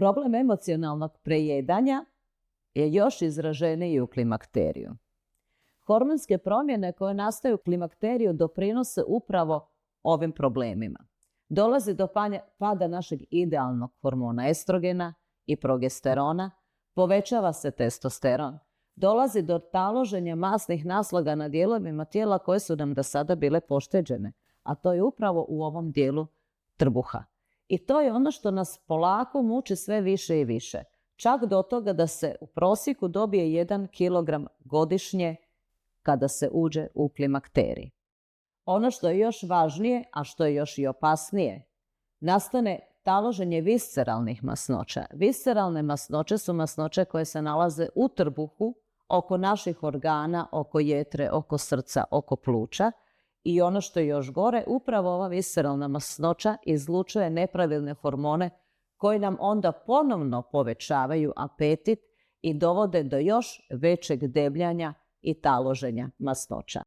Problem emocionalnog prejedanja je još izraženiji u klimakteriju. Hormonske promjene koje nastaju u klimakteriju doprinose upravo ovim problemima. Dolazi do pada našeg idealnog hormona estrogena i progesterona, povećava se testosteron, dolazi do taloženja masnih naslaga na dijelovima tijela koje su nam do sada bile pošteđene, a to je upravo u ovom dijelu trbuha. I to je ono što nas polako muči sve više i više. Čak do toga da se u prosjeku dobije 1 kg godišnje kada se uđe u klimakterij. Ono što je još važnije, a što je još i opasnije, nastane taloženje visceralnih masnoća. Visceralne masnoće su masnoće koje se nalaze u trbuhu, oko naših organa, oko jetre, oko srca, oko pluća. I ono što je još gore, upravo ova visceralna masnoća izlučuje nepravilne hormone koji nam onda ponovno povećavaju apetit i dovode do još većeg debljanja i taloženja masnoća.